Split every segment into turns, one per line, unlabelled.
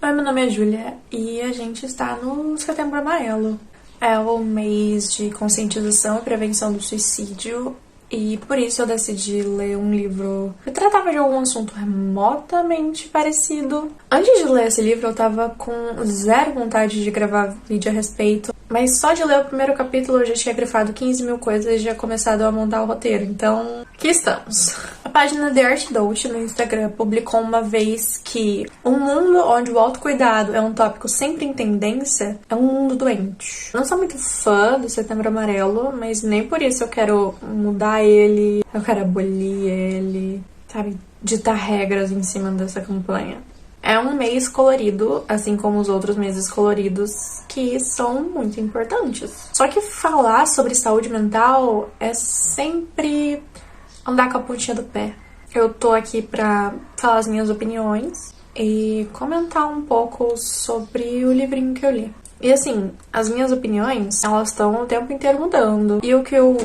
Oi, meu nome é Júlia e a gente está no Setembro Amarelo. É o mês de conscientização e prevenção do suicídio e por isso eu decidi ler um livro que tratava de algum assunto remotamente parecido. Antes de ler esse livro eu tava com zero vontade de gravar vídeo a respeito, mas só de ler o primeiro capítulo eu já tinha grifado 15 mil coisas e já começado a montar o roteiro, então aqui estamos. A página The Art Dolce no Instagram publicou uma vez que um mundo onde o autocuidado é um tópico sempre em tendência é um mundo doente. Eu não sou muito fã do Setembro Amarelo, mas nem por isso eu quero mudar ele, eu quero abolir ele, sabe? Ditar regras em cima dessa campanha. É um mês colorido, assim como os outros meses coloridos, que são muito importantes. Só que falar sobre saúde mental é sempre andar com a pontinha do pé. Eu tô aqui pra falar as minhas opiniões e comentar um pouco sobre o livrinho que eu li. E assim, as minhas opiniões, elas estão o tempo inteiro mudando. E o que eu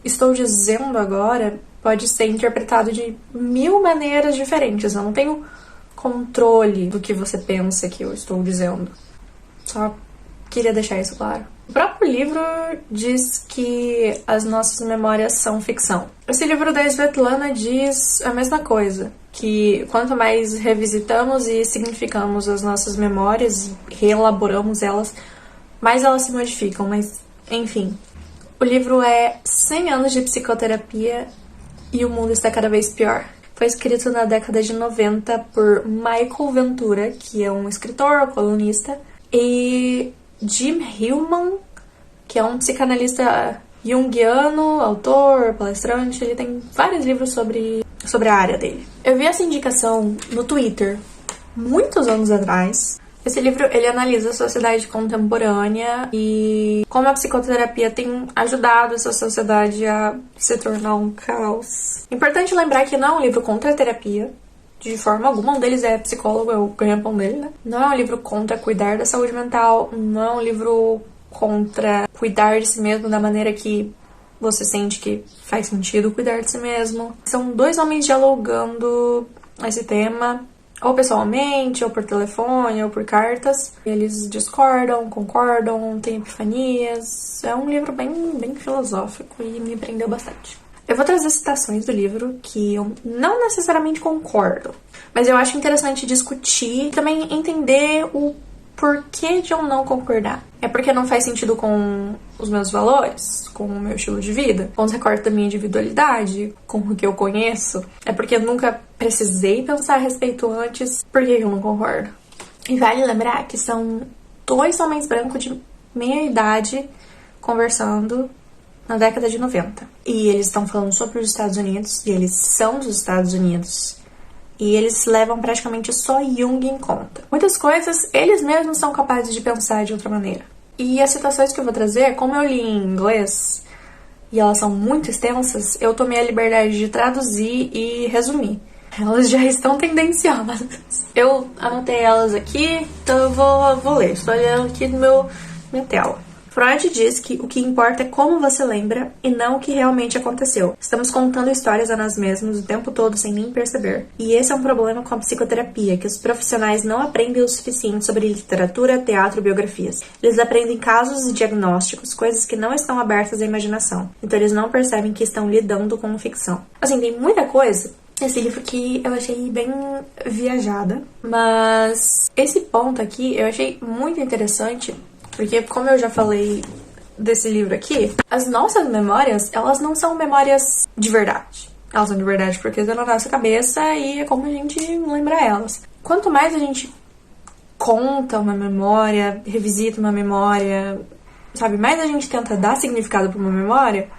estou dizendo agora pode ser interpretado de 1000 maneiras diferentes. Eu não tenho controle do que você pensa que eu estou dizendo. Só queria deixar isso claro. O próprio livro diz que as nossas memórias são ficção. Esse livro da Svetlana diz a mesma coisa, que quanto mais revisitamos e significamos as nossas memórias e reelaboramos elas, mais elas se modificam, mas enfim. O livro é 100 anos de psicoterapia e o mundo está cada vez pior. Foi escrito na década de 90 por Michael Ventura, que é um escritor, colunista, e Jim Hillman, que é um psicanalista junguiano, autor, palestrante. Ele tem vários livros sobre a área dele. Eu vi essa indicação no Twitter muitos anos atrás. Esse livro, ele analisa a sociedade contemporânea e como a psicoterapia tem ajudado essa sociedade a se tornar um caos. Importante lembrar que não é um livro contra a terapia, de forma alguma. Um deles é psicólogo, é o ganha-pão dele, né? Não é um livro contra cuidar da saúde mental, não é um livro contra cuidar de si mesmo da maneira que você sente que faz sentido cuidar de si mesmo. São dois homens dialogando esse tema, ou pessoalmente, ou por telefone, ou por cartas. Eles discordam, concordam, têm epifanias. É um livro bem filosófico e me prendeu bastante. Eu vou trazer citações do livro que eu não necessariamente concordo, mas eu acho interessante discutir e também entender o porquê de eu não concordar. É porque não faz sentido com os meus valores, com o meu estilo de vida, com os recortes da minha individualidade, com o que eu conheço. É porque eu nunca precisei pensar a respeito antes. Por que eu não concordo? E vale lembrar que são dois homens brancos de meia idade conversando na década de 90. E eles estão falando sobre os Estados Unidos, e eles são dos Estados Unidos. E eles levam praticamente só Jung em conta. Muitas coisas eles mesmos são capazes de pensar de outra maneira. E as citações que eu vou trazer, como eu li em inglês, e elas são muito extensas, eu tomei a liberdade de traduzir e resumir. Elas já estão tendenciosas. Eu anotei elas aqui, então eu vou ler. Estou olhando aqui no minha tela. Freud diz que o que importa é como você lembra e não o que realmente aconteceu. Estamos contando histórias a nós mesmos o tempo todo sem nem perceber. E esse é um problema com a psicoterapia, que os profissionais não aprendem o suficiente sobre literatura, teatro e biografias. Eles aprendem casos e diagnósticos, coisas que não estão abertas à imaginação. Então eles não percebem que estão lidando com ficção. Assim, tem muita coisa nesse livro que eu achei bem viajada, mas esse ponto aqui eu achei muito interessante. Porque, como eu já falei desse livro aqui, as nossas memórias, elas não são memórias de verdade. Elas são de verdade porque estão na nossa cabeça e é como a gente lembra elas. Quanto mais a gente conta uma memória, revisita uma memória, sabe? Mais a gente tenta dar significado para uma memória,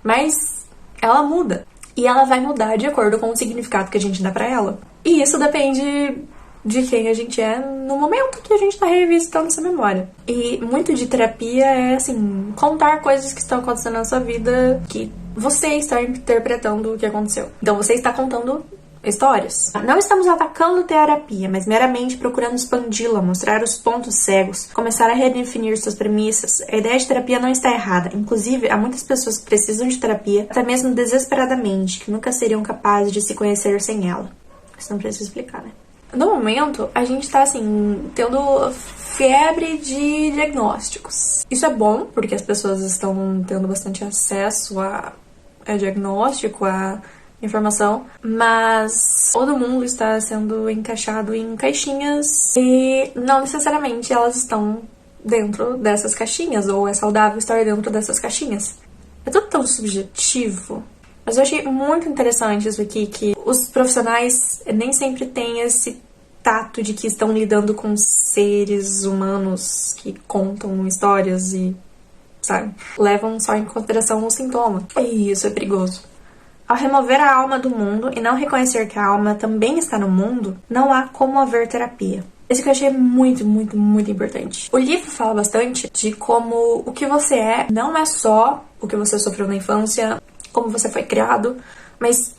mais ela muda. E ela vai mudar de acordo com o significado que a gente dá para ela. E isso depende de quem a gente é no momento que a gente tá revisitando essa memória. E muito de terapia é, assim, contar coisas que estão acontecendo na sua vida que você está interpretando o que aconteceu. Então você está contando histórias. Não estamos atacando terapia, mas meramente procurando expandi-la, mostrar os pontos cegos, começar a redefinir suas premissas. A ideia de terapia não está errada. Inclusive, há muitas pessoas que precisam de terapia, até mesmo desesperadamente, que nunca seriam capazes de se conhecer sem ela. Isso não precisa explicar, né? No momento, a gente tá, assim, tendo febre de diagnósticos. Isso é bom, porque as pessoas estão tendo bastante acesso a diagnóstico, a informação, mas todo mundo está sendo encaixado em caixinhas e não necessariamente elas estão dentro dessas caixinhas, ou é saudável estar dentro dessas caixinhas. É tudo tão subjetivo. Mas eu achei muito interessante isso aqui, que os profissionais nem sempre têm esse tato de que estão lidando com seres humanos que contam histórias e, sabe, levam só em consideração o sintoma. E isso é perigoso. Ao remover a alma do mundo e não reconhecer que a alma também está no mundo, não há como haver terapia. Isso que eu achei muito, muito, muito importante. O livro fala bastante de como o que você é não é só o que você sofreu na infância, como você foi criado, mas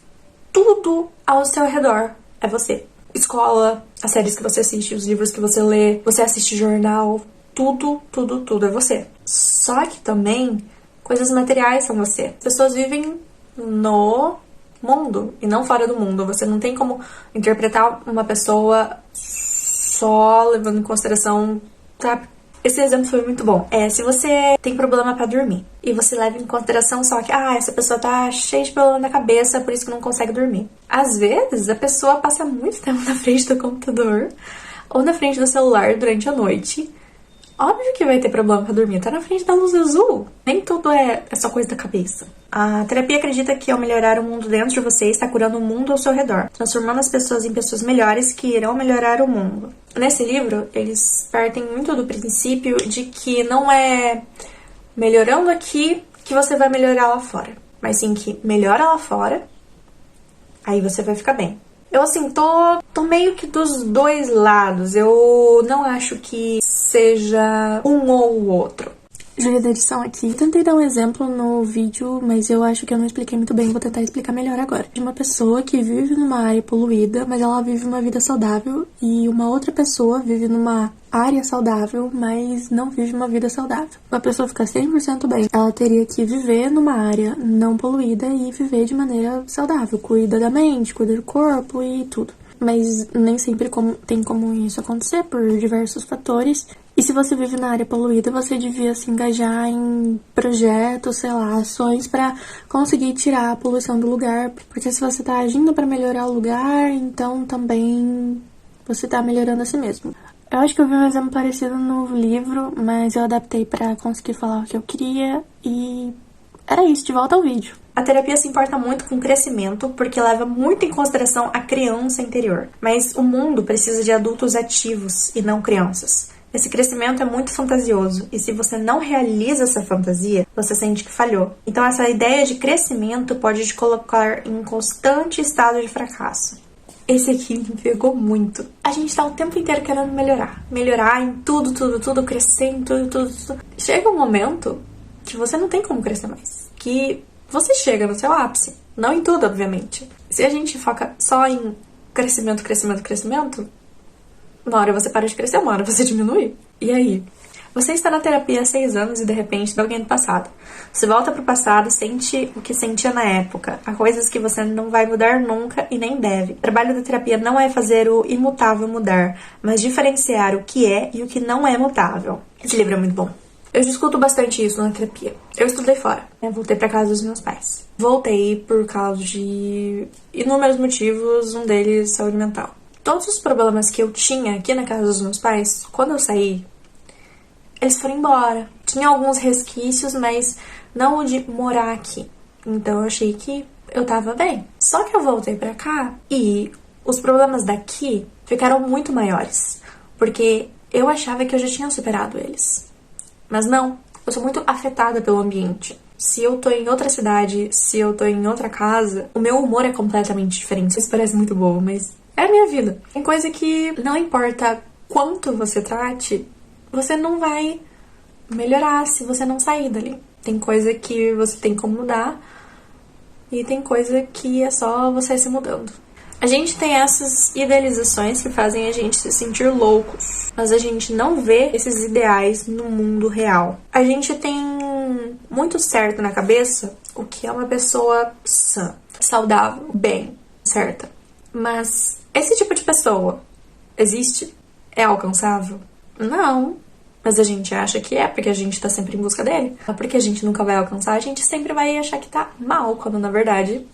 tudo ao seu redor é você. Escola, as séries que você assiste, os livros que você lê, você assiste jornal, tudo, tudo, tudo é você. Só que também coisas materiais são você. As pessoas vivem no mundo e não fora do mundo. Você não tem como interpretar uma pessoa só levando em consideração, sabe? Esse exemplo foi muito bom. Se você tem problema pra dormir e você leva em consideração só que, essa pessoa tá cheia de problema na cabeça, por isso que não consegue dormir. Às vezes, a pessoa passa muito tempo na frente do computador ou na frente do celular durante a noite. Óbvio que vai ter problema pra dormir, tá na frente da luz azul. Nem tudo é só coisa da cabeça. A terapia acredita que ao melhorar o mundo dentro de você, está curando o mundo ao seu redor, transformando as pessoas em pessoas melhores que irão melhorar o mundo. Nesse livro, eles partem muito do princípio de que não é melhorando aqui que você vai melhorar lá fora, mas sim que melhora lá fora, aí você vai ficar bem. Eu, assim, tô meio que dos dois lados. Eu não acho que seja um ou o outro. Júlia da edição aqui. Tentei dar um exemplo no vídeo, mas eu acho que eu não expliquei muito bem. Vou tentar explicar melhor agora. De uma pessoa que vive numa área poluída, mas ela vive uma vida saudável. E uma outra pessoa vive numa área saudável, mas não vive uma vida saudável. Uma pessoa ficar 100% bem, ela teria que viver numa área não poluída e viver de maneira saudável. Cuida da mente, cuida do corpo e tudo. Mas nem sempre tem como isso acontecer por diversos fatores. E se você vive na área poluída, você devia se engajar em projetos, sei lá, ações pra conseguir tirar a poluição do lugar. Porque se você tá agindo pra melhorar o lugar, então também você tá melhorando a si mesmo. Eu acho que eu vi um exemplo parecido no livro, mas eu adaptei pra conseguir falar o que eu queria e era isso, de volta ao vídeo. A terapia se importa muito com o crescimento porque leva muito em consideração a criança interior. Mas o mundo precisa de adultos ativos e não crianças. Esse crescimento é muito fantasioso e se você não realiza essa fantasia, você sente que falhou. Então essa ideia de crescimento pode te colocar em um constante estado de fracasso. Esse aqui me pegou muito. A gente tá o tempo inteiro querendo melhorar. Melhorar em tudo, tudo, tudo, crescer em tudo, tudo, tudo. Chega um momento que você não tem como crescer mais. Que você chega no seu ápice. Não em tudo, obviamente. Se a gente foca só em crescimento, crescimento, crescimento, uma hora você para de crescer, uma hora você diminui. E aí? Você está na terapia há 6 anos e de repente dá alguém do passado. Você volta pro passado, sente o que sentia na época. Há coisas que você não vai mudar nunca e nem deve. O trabalho da terapia não é fazer o imutável mudar, mas diferenciar o que é e o que não é mutável. Esse livro é muito bom. Eu discuto bastante isso na terapia. Eu estudei fora. Voltei pra casa dos meus pais. Voltei por causa de inúmeros motivos, um deles saúde mental. Todos os problemas que eu tinha aqui na casa dos meus pais, quando eu saí, eles foram embora. Tinha alguns resquícios, mas não o de morar aqui. Então eu achei que eu tava bem. Só que eu voltei pra cá e os problemas daqui ficaram muito maiores. Porque eu achava que eu já tinha superado eles. Mas não, eu sou muito afetada pelo ambiente. Se eu tô em outra cidade, se eu tô em outra casa, o meu humor é completamente diferente. Isso parece muito bobo, mas é a minha vida. Tem coisa que não importa quanto você trate, você não vai melhorar se você não sair dali. Tem coisa que você tem como mudar e tem coisa que é só você se mudando. A gente tem essas idealizações que fazem a gente se sentir loucos, mas a gente não vê esses ideais no mundo real. A gente tem muito certo na cabeça o que é uma pessoa sã, saudável, bem, certa. Mas esse tipo de pessoa existe? É alcançável? Não. Mas a gente acha que é, porque a gente tá sempre em busca dele. Porque a gente nunca vai alcançar, a gente sempre vai achar que tá mal, quando na verdade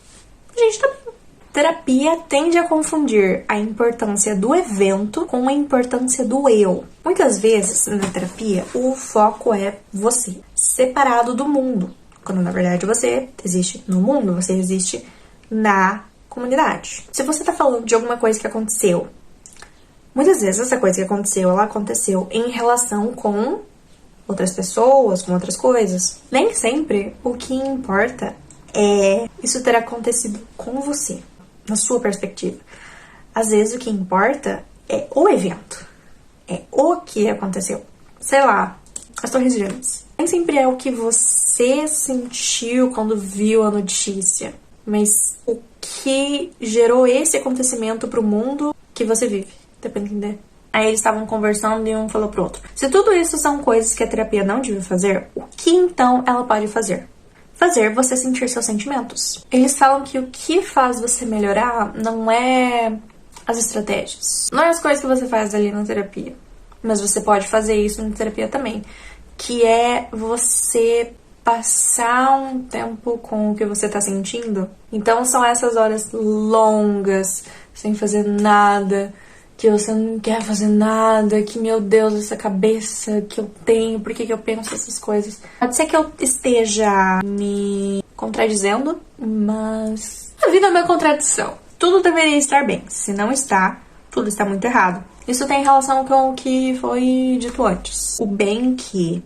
a gente tá bem. Terapia tende a confundir a importância do evento com a importância do eu. Muitas vezes, na terapia, o foco é você, separado do mundo. Quando na verdade você existe no mundo, você existe na comunidade. Se você tá falando de alguma coisa que aconteceu, muitas vezes essa coisa que aconteceu, ela aconteceu em relação com outras pessoas, com outras coisas. Nem sempre o que importa é isso ter acontecido com você, na sua perspectiva. Às vezes o que importa é o evento, é o que aconteceu. Sei lá, as Torres Gêmeas. Nem sempre é o que você sentiu quando viu a notícia, mas o que gerou esse acontecimento pro mundo que você vive. Dá pra entender? Aí eles estavam conversando e um falou pro outro: se tudo isso são coisas que a terapia não deve fazer, o que então ela pode fazer? Fazer você sentir seus sentimentos. Eles falam que o que faz você melhorar não é as estratégias, não é as coisas que você faz ali na terapia, mas você pode fazer isso na terapia também, que é você passar um tempo com o que você tá sentindo. Então são essas horas longas, sem fazer nada, que você não quer fazer nada, que, meu Deus, essa cabeça que eu tenho, por que eu penso essas coisas? Pode ser que eu esteja me contradizendo, mas a vida é uma contradição. Tudo deveria estar bem. Se não está, tudo está muito errado. Isso tem relação com o que foi dito antes. O bem que,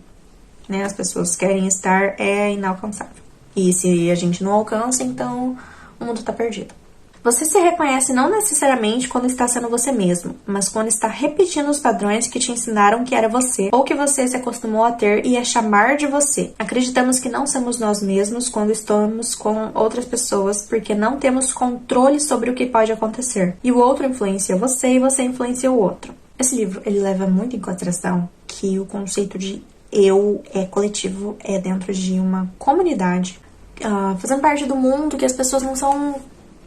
as pessoas querem estar é inalcançável. E se a gente não alcança, então o mundo tá perdido. Você se reconhece não necessariamente quando está sendo você mesmo, mas quando está repetindo os padrões que te ensinaram que era você, ou que você se acostumou a ter e a chamar de você. Acreditamos que não somos nós mesmos quando estamos com outras pessoas, porque não temos controle sobre o que pode acontecer. E o outro influencia você e você influencia o outro. Esse livro, ele leva muito em consideração que o conceito de eu é coletivo, é dentro de uma comunidade, fazendo parte do mundo, que as pessoas não são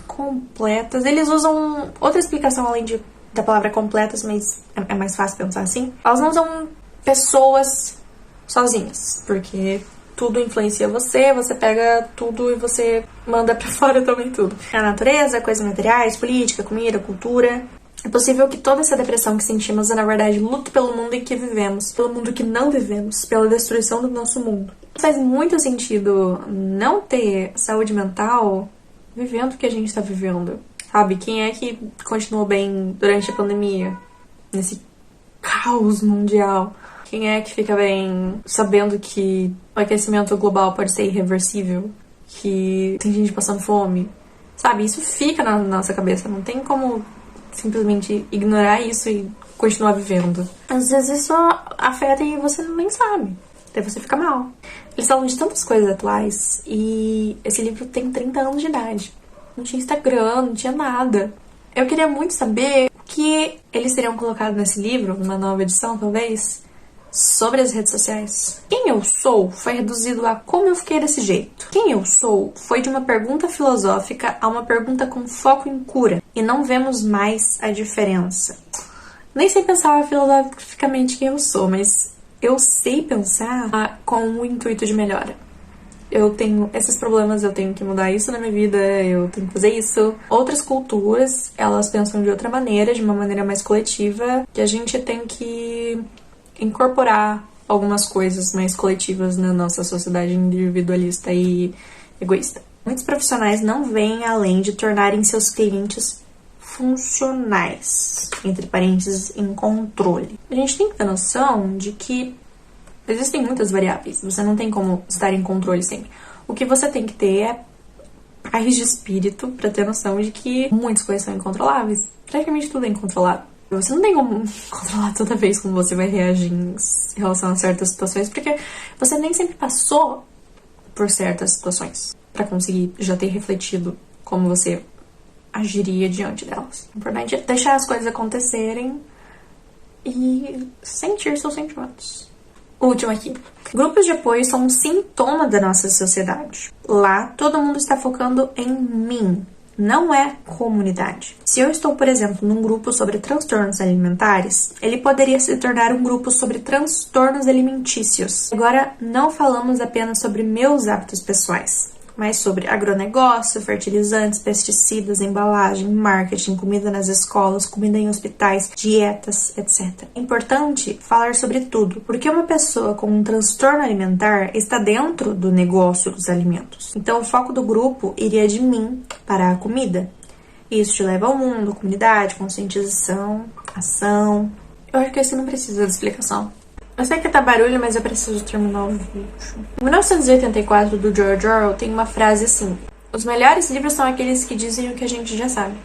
completas. Eles usam outra explicação além da palavra completas, mas é mais fácil pensar assim. Elas não são pessoas sozinhas, porque tudo influencia você, você pega tudo e você manda pra fora também tudo. A natureza, coisas materiais, política, comida, cultura. É possível que toda essa depressão que sentimos é, na verdade, luta pelo mundo em que vivemos, pelo mundo que não vivemos, pela destruição do nosso mundo. Faz muito sentido não ter saúde mental vivendo o que a gente tá vivendo, sabe? Quem é que continuou bem durante a pandemia? Nesse caos mundial? Quem é que fica bem sabendo que o aquecimento global pode ser irreversível? Que tem gente passando fome? Sabe? Isso fica na nossa cabeça. Não tem como simplesmente ignorar isso e continuar vivendo. Às vezes isso afeta e você nem sabe. Daí você fica mal. Eles falam de tantas coisas atuais e esse livro tem 30 anos de idade. Não tinha Instagram, não tinha nada. Eu queria muito saber o que eles teriam colocado nesse livro, numa nova edição talvez, sobre as redes sociais. Quem eu sou foi reduzido a como eu fiquei desse jeito. Quem eu sou foi de uma pergunta filosófica a uma pergunta com foco em cura. E não vemos mais a diferença. Nem sei pensar filosoficamente quem eu sou, mas eu sei pensar com o intuito de melhora. Eu tenho esses problemas, eu tenho que mudar isso na minha vida, eu tenho que fazer isso. Outras culturas, elas pensam de outra maneira, de uma maneira mais coletiva, que a gente tem que incorporar algumas coisas mais coletivas na nossa sociedade individualista e egoísta. Muitos profissionais não veem além de tornarem seus clientes funcionais, entre parênteses, em controle. A gente tem que ter noção de que existem muitas variáveis, você não tem como estar em controle sempre. O que você tem que ter é paz de espírito pra ter noção de que muitas coisas são incontroláveis. Praticamente tudo é incontrolável. Você não tem como controlar toda vez como você vai reagir em relação a certas situações, porque você nem sempre passou por certas situações pra conseguir já ter refletido como você agiria diante delas. O importante é deixar as coisas acontecerem e sentir seus sentimentos. O último aqui. Grupos de apoio são um sintoma da nossa sociedade. Lá, todo mundo está focando em mim. não é comunidade. Se eu estou, por exemplo, num grupo sobre transtornos alimentares, ele poderia se tornar um grupo sobre transtornos alimentícios. Agora, não falamos apenas sobre meus hábitos pessoais, mas sobre agronegócio, fertilizantes, pesticidas, embalagem, marketing, comida nas escolas, comida em hospitais, dietas, etc. É importante falar sobre tudo, porque uma pessoa com um transtorno alimentar está dentro do negócio dos alimentos. Então, o foco do grupo iria de mim para a comida. Isso te leva ao mundo, comunidade, conscientização, ação. Eu acho que esse não precisa de explicação. Eu sei que tá barulho, mas eu preciso terminar o vídeo. Em 1984, do George Orwell, tem uma frase assim: os melhores livros são aqueles que dizem o que a gente já sabe.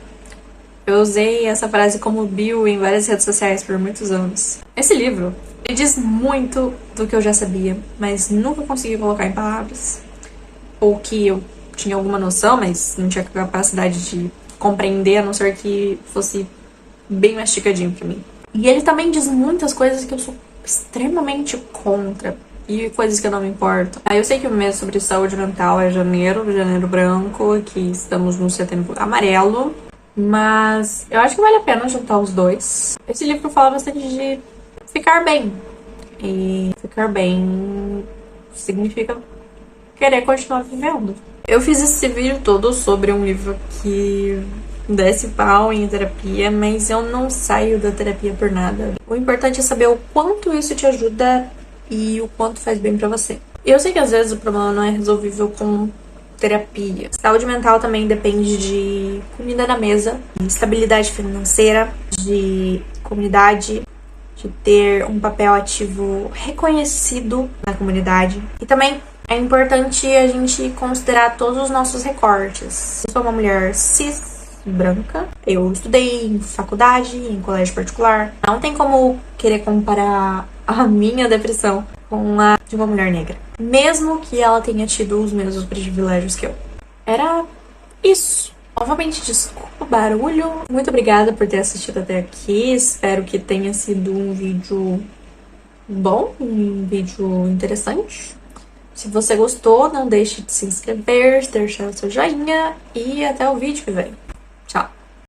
Eu usei essa frase como bio em várias redes sociais por muitos anos. Esse livro, ele diz muito do que eu já sabia, mas nunca consegui colocar em palavras. Ou que eu tinha alguma noção, mas não tinha capacidade de compreender, a não ser que fosse bem masticadinho pra mim. E ele também diz muitas coisas que eu sou extremamente contra e coisas que eu não me importo. Eu sei que o mês sobre saúde mental é janeiro branco, que estamos no setembro amarelo, mas eu acho que vale a pena juntar os dois. Esse livro fala bastante de ficar bem, e ficar bem significa querer continuar vivendo. Eu fiz esse vídeo todo sobre um livro que desce pau em terapia, mas eu não saio da terapia por nada. O importante é saber o quanto isso te ajuda e o quanto faz bem pra você. Eu sei que às vezes o problema não é resolvível com terapia. Saúde mental também depende de comida na mesa, de estabilidade financeira, de comunidade, de ter um papel ativo reconhecido na comunidade. E também é importante a gente considerar todos os nossos recortes. Eu sou uma mulher cis, branca. Eu estudei em faculdade, em colégio particular. Não tem como querer comparar a minha depressão com a de uma mulher negra, mesmo que ela tenha tido os mesmos privilégios que eu. Era isso. Novamente, desculpa o barulho. Muito obrigada por ter assistido até aqui. Espero que tenha sido um vídeo bom, um vídeo interessante. Se você gostou, não deixe de se inscrever, deixar o seu joinha e até o vídeo que vem.